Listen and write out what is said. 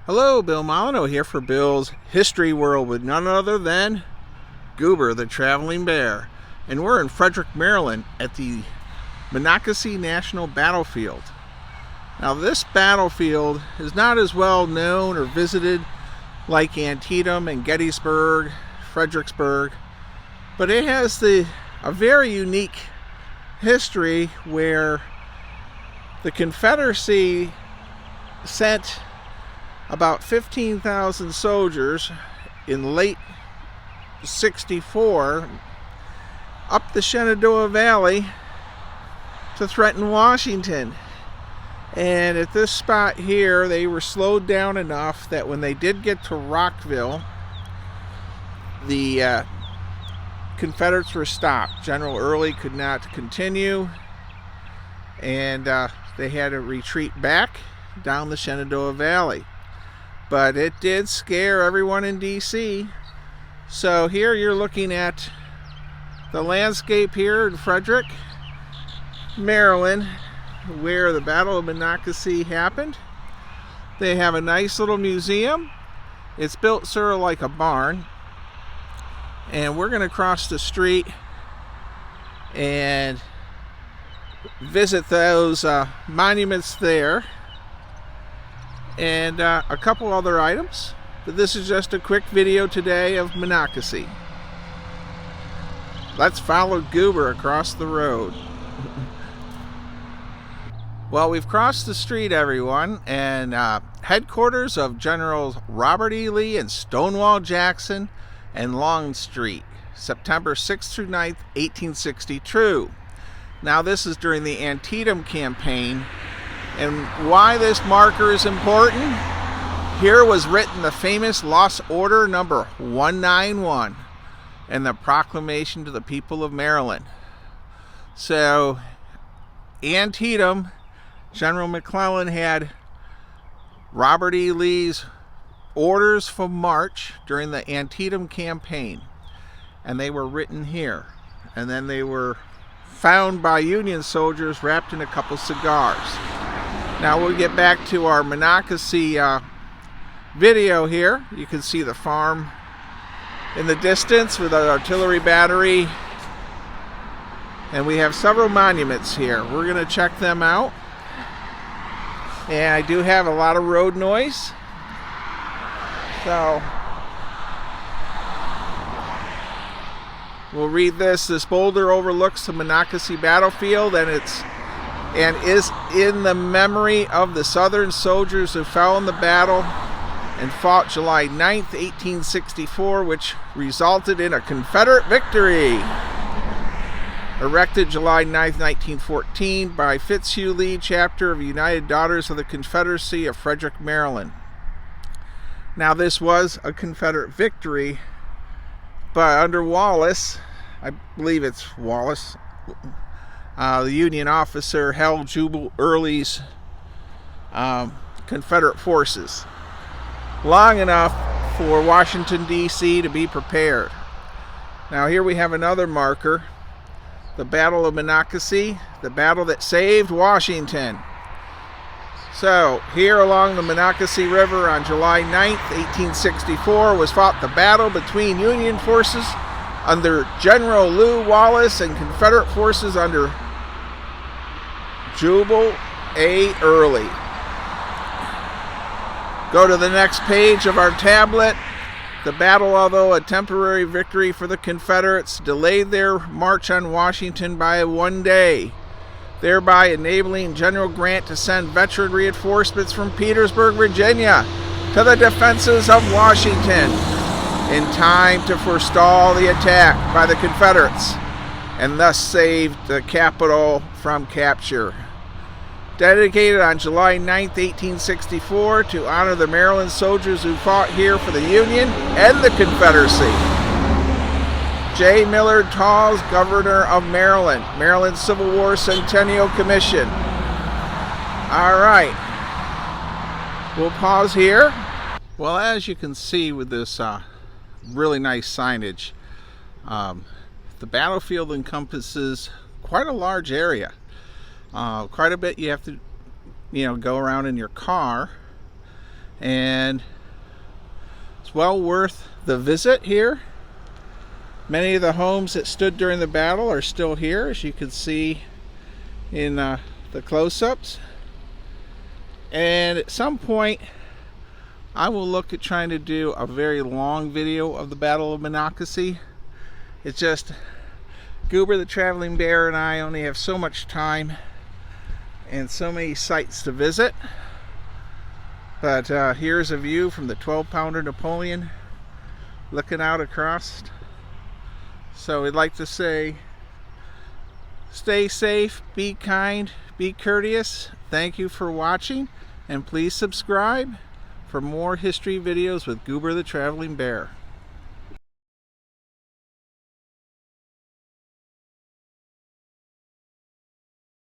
Hello, Bill Molyneux here for Bill's History World with none other than Goober the Traveling Bear. And we're in Frederick, Maryland at the Monocacy National Battlefield. Now this battlefield is not as well known or visited like Antietam and Gettysburg, Fredericksburg, but it has a very unique history where the Confederacy sent about 15,000 soldiers in late '64 up the Shenandoah Valley to threaten Washington. And at this spot here, they were slowed down enough that when they did get to Rockville, the Confederates were stopped. General Early could not continue, and they had to retreat back down the Shenandoah Valley. But it did scare everyone in D.C. So here you're looking at the landscape here in Frederick, Maryland, where the Battle of Monocacy happened. They have a nice little museum. It's built sort of like a barn. And we're going to cross the street and visit those monuments there. And a couple other items, but this is just a quick video today of Monocacy. Let's follow Goober across the road. Well, we've crossed the street, everyone, and headquarters of Generals Robert E. Lee and Stonewall Jackson and Longstreet, September 6th through 9th, 1862. Now this is during the Antietam campaign. And why this marker is important, here was written the famous Lost Order number 191 and the proclamation to the people of Maryland. So Antietam, General McClellan had Robert E. Lee's orders for march during the Antietam campaign, and they were written here, and then they were found by Union soldiers wrapped in a couple cigars. Now we'll get back to our Monocacy video here. You can see the farm in the distance with an artillery battery. And we have several monuments here. We're going to check them out. And I do have a lot of road noise. So we'll read this. This boulder overlooks the Monocacy battlefield, and is in the memory of the Southern soldiers who fell in the battle and fought July 9th, 1864, which resulted in a Confederate victory. Erected July 9th, 1914 by Fitzhugh Lee, chapter of United Daughters of the Confederacy of Frederick, Maryland. Now this was a Confederate victory, but under Wallace, I believe it's Wallace, the Union officer held Jubal Early's Confederate forces long enough for Washington, D.C. to be prepared. Now here we have another marker, the Battle of Monocacy, the battle that saved Washington. So here along the Monocacy River on July 9th, 1864 was fought the battle between Union forces under General Lew Wallace and Confederate forces under Jubal A. Early. Go to the next page of our tablet. The battle, although a temporary victory for the Confederates, delayed their march on Washington by 1 day, thereby enabling General Grant to send veteran reinforcements from Petersburg, Virginia, to the defenses of Washington in time to forestall the attack by the Confederates and thus saved the capital from capture. Dedicated on July 9th, 1864 to honor the Maryland soldiers who fought here for the Union and the Confederacy. J. Millard Tawes, Governor of Maryland, Maryland Civil War Centennial Commission. All right, we'll pause here. Well, as you can see with this really nice signage, the battlefield encompasses quite a large area. Quite a bit you have to, go around in your car. and it's well worth the visit here. Many of the homes that stood during the battle are still here, as you can see in the close-ups. And at some point I will look at trying to do a very long video of the Battle of Monocacy. It's just Goober the Traveling Bear and I only have so much time and so many sites to visit. But here's a view from the 12-pounder Napoleon looking out across. So we'd like to say, stay safe, be kind, be courteous. Thank you for watching, and please subscribe for more history videos with Goober the Traveling Bear.